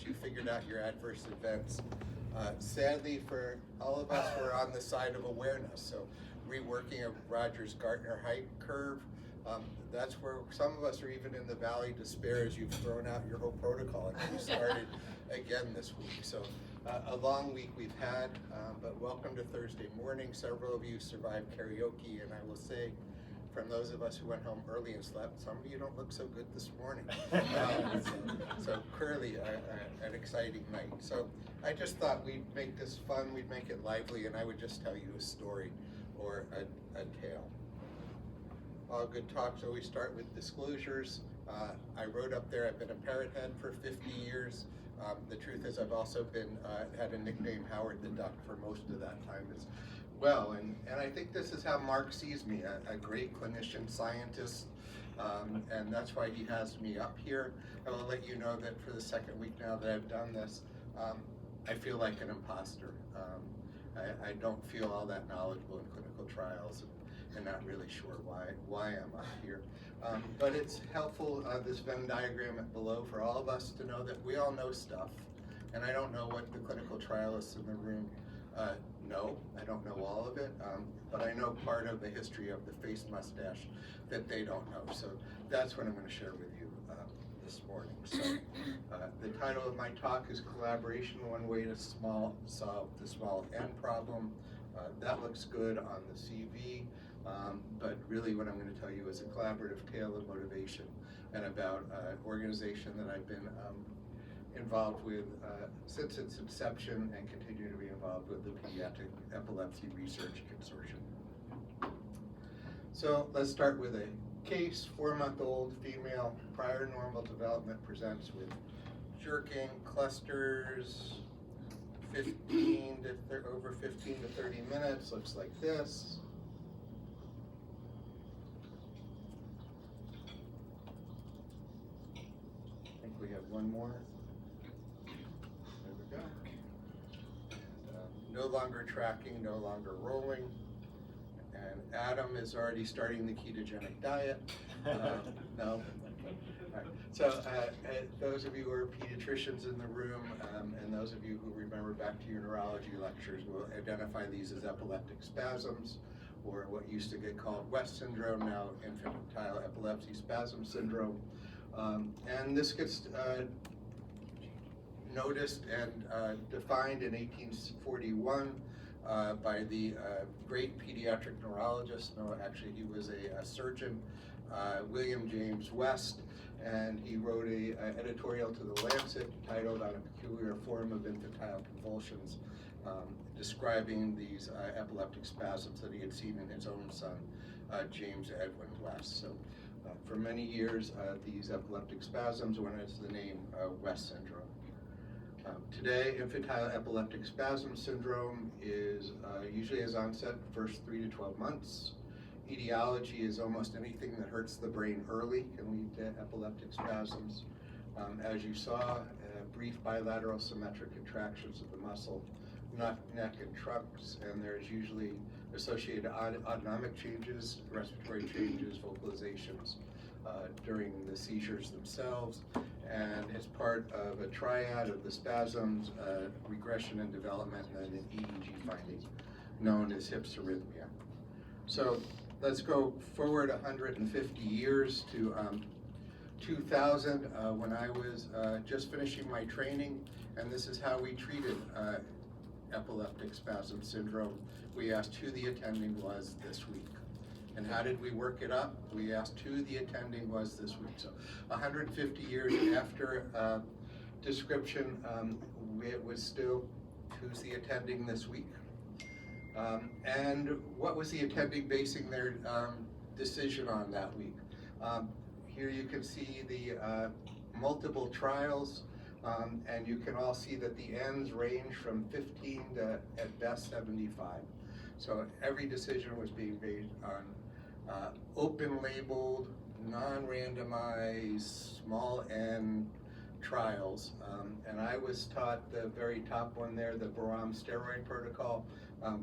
you figured out your adverse events. Sadly, for all of us, we're on the side of awareness. So reworking a Rogers-Gartner height curve, that's where some of us are even in the valley of despair as you've thrown out your whole protocol and you started again this week. So a long week we've had, but welcome to Thursday morning. Several of you survived karaoke, and I will say, from those of us who went home early and slept, some of you don't look so good this morning. So clearly an exciting night. So I just thought we'd make this fun, we'd make it lively, and I would just tell you a story or a tale. All good talks always start with disclosures. I wrote up there, I've been a parrot head for 50 years. The truth is I've also been had a nickname Howard the Duck for most of that time as well. And I think this is how Mark sees me, a great clinician scientist, and that's why he has me up here. I will let you know that for the second week now that I've done this, I feel like an imposter. I don't feel all that knowledgeable in clinical trials and not really sure why I'm up here. But it's helpful, this Venn diagram below, for all of us to know that we all know stuff. And I don't know what the clinical trialists in the room know. I don't know all of it, but I know part of the history of the face mustache that they don't know. So that's what I'm going to share with you this morning. So the title of my talk is Collaboration, One Way to Solve the Small N Problem. That looks good on the CV, but really what I'm going to tell you is a collaborative tale of motivation and about an organization that I've been involved with since its inception and continue to be involved with, the Pediatric Epilepsy Research Consortium. So let's start with a case. 4-month-old female, prior normal development, presents with jerking, clusters, over 15 to 30 minutes, looks like this. I think we have one more. There we go. And, no longer tracking, no longer rolling. And Adam is already starting the ketogenic diet. No. Right. So those of you who are pediatricians in the room, and those of you who remember back to your neurology lectures, will identify these as epileptic spasms, or what used to get called West syndrome, now infantile epilepsy spasm syndrome. And this gets noticed and defined in 1841 by the great pediatric neurologist. No, actually he was a surgeon, William James West, and he wrote a editorial to the Lancet titled On a Peculiar Form of Infantile Convulsions, describing these epileptic spasms that he had seen in his own son, James Edwin West. So for many years, these epileptic spasms went as the name West syndrome. Today, infantile epileptic spasm syndrome is usually has onset first 3 to 12 months. Etiology is almost anything that hurts the brain early can lead to epileptic spasms. As you saw, brief bilateral symmetric contractions of the muscle, neck and trunks, and there's usually associated autonomic changes, respiratory changes, vocalizations during the seizures themselves, and it's part of a triad of the spasms, regression and development, and then an EEG finding known as hypsarrhythmia. So let's go forward 150 years to 2000, when I was just finishing my training, and this is how we treated epileptic spasm syndrome. We asked who the attending was this week. And how did we work it up? We asked who the attending was this week. So 150 years after description, it was still, who's the attending this week? And what was the attending basing their decision on that week? Here you can see the multiple trials, and you can all see that the N's range from 15 to, at best, 75. So every decision was being based on open-labeled, non-randomized, small N trials. And I was taught the very top one there, the Baram steroid protocol,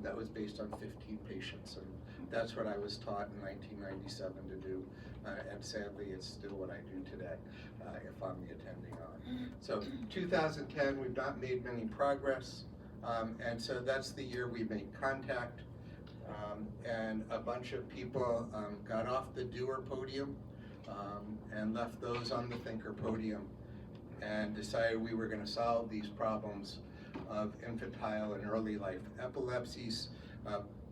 that was based on 15 patients. And that's what I was taught in 1997 to do. and sadly it's still what I do today if I'm the attending on. So 2010, we've not made many progress, and so that's the year we made contact, and a bunch of people got off the doer podium and left those on the thinker podium and decided we were going to solve these problems of infantile and early life epilepsies.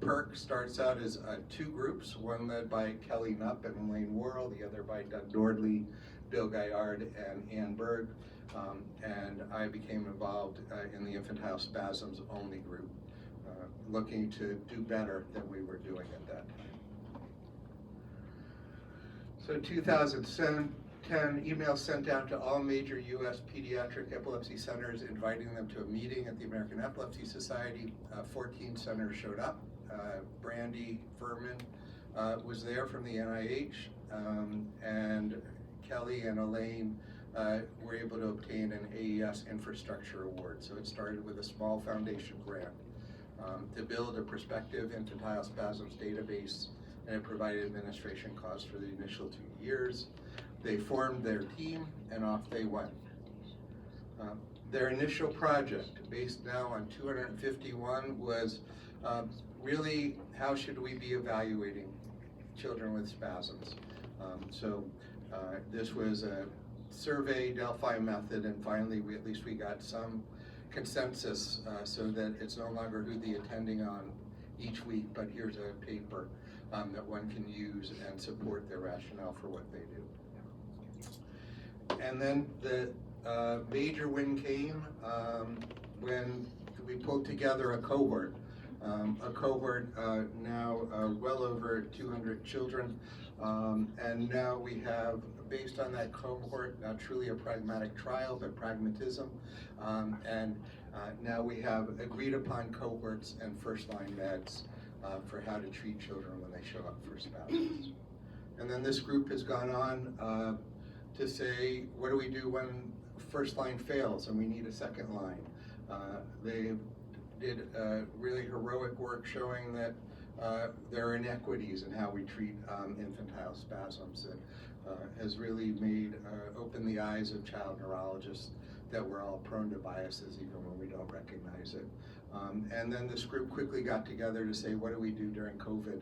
PERC starts out as two groups, one led by Kelly Knupp and Elaine Worrell, the other by Doug Nordley, Bill Gaillard, and Ann Berg. And I became involved in the infantile spasms only group, looking to do better than we were doing at that time. So 2010, emails sent out to all major U.S. pediatric epilepsy centers inviting them to a meeting at the American Epilepsy Society. 14 centers showed up. Brandy Furman was there from the NIH, and Kelly and Elaine were able to obtain an AES infrastructure award. So it started with a small foundation grant to build a prospective infantile spasms database, and it provided administration costs for the initial 2 years. They formed their team, and off they went. Their initial project, based now on 251, was really how should we be evaluating children with spasms. This was a survey, Delphi method, and finally we got some consensus so that it's no longer who the attending on each week, but here's a paper that one can use and support their rationale for what they do. And then the major win came when we pulled together a cohort now well over 200 children, and now we have, based on that cohort, not truly a pragmatic trial, but pragmatism, and now we have agreed upon cohorts and first-line meds for how to treat children when they show up for spasms. And then this group has gone on to say, what do we do when first line fails and we need a second line? They did really heroic work showing that there are inequities in how we treat infantile spasms. It has really made, opened the eyes of child neurologists that we're all prone to biases even when we don't recognize it. And then this group quickly got together to say, what do we do during COVID?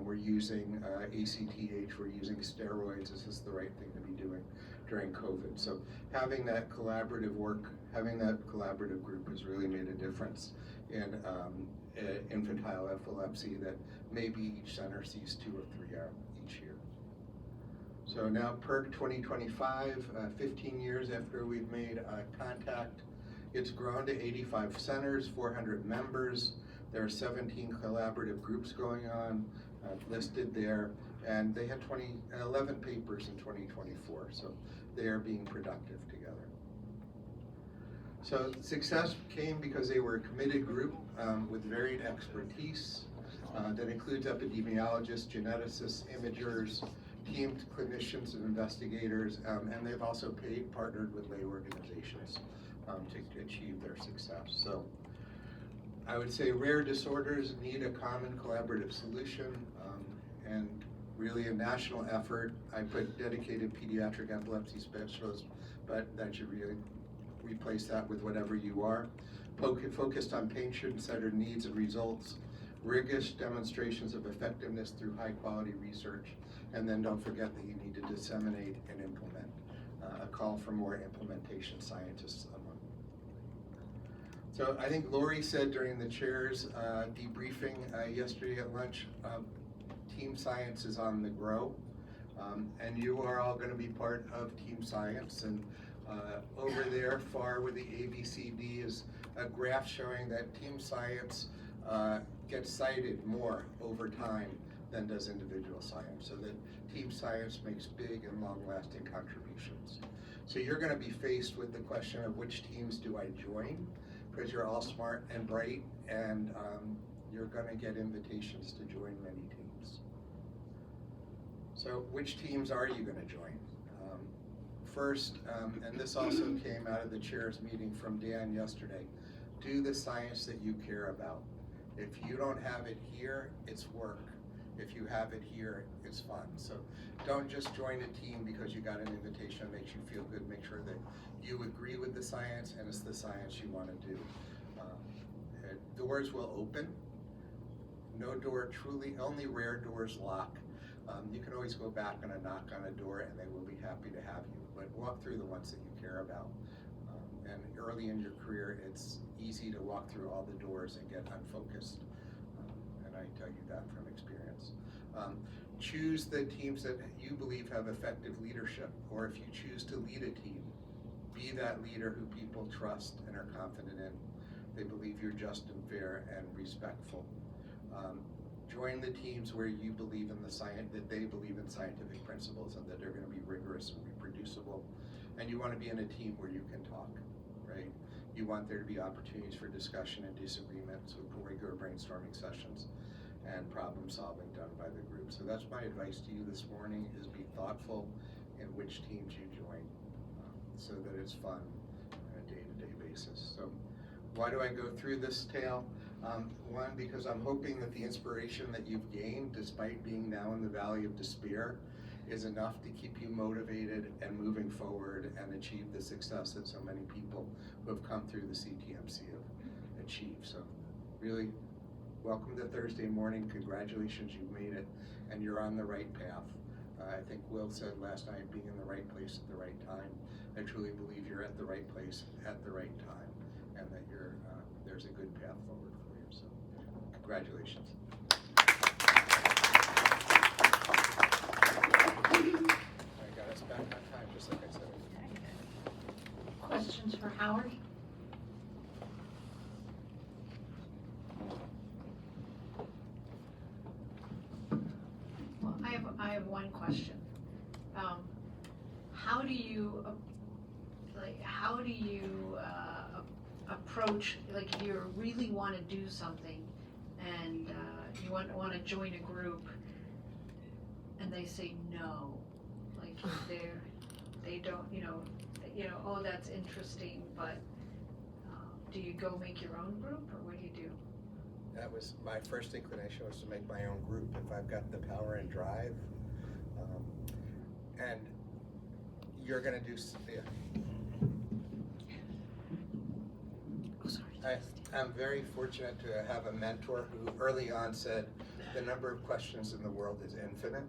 We're using ACTH, we're using steroids, is this the right thing to be doing during COVID? So having that collaborative work, having that collaborative group has really made a difference in infantile epilepsy that maybe each center sees 2 or 3 each year. So now PERC 2025, 15 years after we've made contact, it's grown to 85 centers, 400 members. There are 17 collaborative groups going on, listed there, and they had 11 papers in 2024, so they are being productive together. So success came because they were a committed group with varied expertise that includes epidemiologists, geneticists, imagers, teamed clinicians and investigators, and they've also partnered with lay organizations to achieve their success. So I would say rare disorders need a common collaborative solution, and really a national effort. I put dedicated pediatric epilepsy specialists, but that should really replace that with whatever you are. Focused on patient-centered needs and results, rigorous demonstrations of effectiveness through high-quality research, and then don't forget that you need to disseminate and implement. A call for more implementation scientists among. So I think Lori said during the chair's debriefing yesterday at lunch, team science is on the grow, and you are all going to be part of team science. And over there, far with the ABCD, is a graph showing that team science gets cited more over time than does individual science, so that team science makes big and long-lasting contributions. So you're going to be faced with the question of which teams do I join, because you're all smart and bright, and you're going to get invitations to join many teams. So which teams are you going to join? First, and this also came out of the chair's meeting from Dan yesterday, do the science that you care about. If you don't have it here, it's work. If you have it here, it's fun. So don't just join a team because you got an invitation that makes you feel good. Make sure that you agree with the science and it's the science you want to do. Doors will open. No door truly, only rare doors lock. You can always go back and knock on a door and they will be happy to have you, but walk through the ones that you care about. And early in your career, it's easy to walk through all the doors and get unfocused. And I tell you that from experience. Choose the teams that you believe have effective leadership, or if you choose to lead a team, be that leader who people trust and are confident in. They believe you're just and fair and respectful. Join the teams where you believe in the science, that they believe in scientific principles and that they're going to be rigorous and reproducible. And you want to be in a team where you can talk, right? You want there to be opportunities for discussion and disagreements with regular brainstorming sessions and problem solving done by the group. So that's my advice to you this morning, is be thoughtful in which teams you join so that it's fun on a day-to-day basis. So why do I go through this tale? One, because I'm hoping that the inspiration that you've gained, despite being now in the valley of despair, is enough to keep you motivated and moving forward and achieve the success that so many people who have come through the CTMC have achieved. So really, welcome to Thursday morning. Congratulations, you've made it, and you're on the right path. I think Will said last night, being in the right place at the right time. I truly believe you're at the right place at the right time, and that you're there's a good path forward for you. So congratulations. I got us back on time, just like I said. Questions for Howard? Well, I have one question. How do you approach, like, if you really want to do something and you want to join a group and they say no, like they don't, oh, that's interesting, but do you go make your own group, or what do you do? That was my first inclination, was to make my own group if I've got the power and drive. And you're going to do, yeah. Oh, sorry. I'm very fortunate to have a mentor who early on said the number of questions in the world is infinite,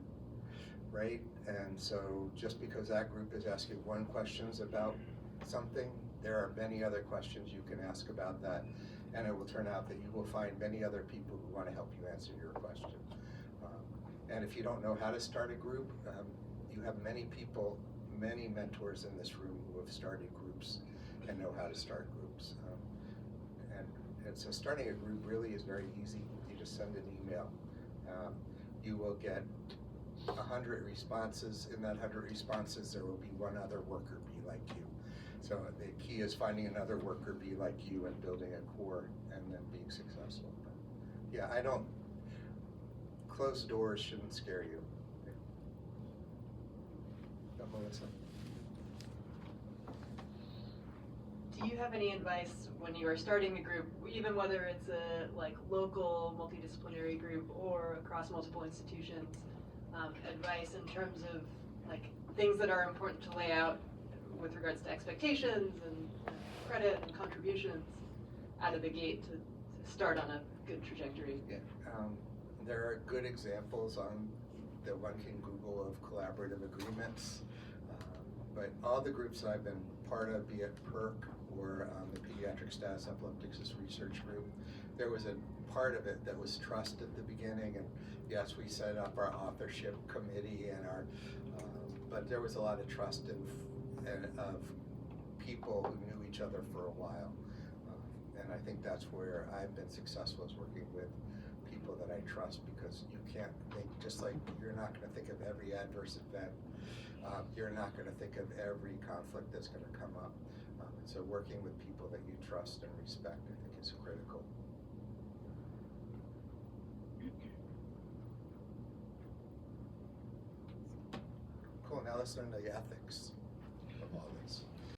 right? And so just because that group is asking one questions about something, there are many other questions you can ask about that, and it will turn out that you will find many other people who want to help you answer your question. And if you don't know how to start a group, you have many people, many mentors in this room who have started groups and know how to start groups. And so starting a group really is very easy. You just send an email. You will get 100 responses. In that 100 responses, there will be one other worker bee like you. So the key is finding another worker bee like you and building a core and then being successful. But yeah, closed doors shouldn't scare you. Melissa. Do you have any advice when you are starting a group, even whether it's a local multidisciplinary group or across multiple institutions, advice in terms of things that are important to lay out with regards to expectations and credit and contributions out of the gate to start on a good trajectory? Yeah, there are good examples that one can Google of collaborative agreements. But all the groups that I've been part of, be it PERC or the Pediatric Status Epilepticus Research Group, there was a part of it that was trust at the beginning, and yes, we set up our authorship committee and but there was a lot of trust of people who knew each other for a while, and I think that's where I've been successful, is working with people that I trust, because you can't think, just like you're not going to think of every adverse event. You're not going to think of every conflict that's going to come up. And so working with people that you trust and respect, I think, is critical. Cool, now let's learn the ethics.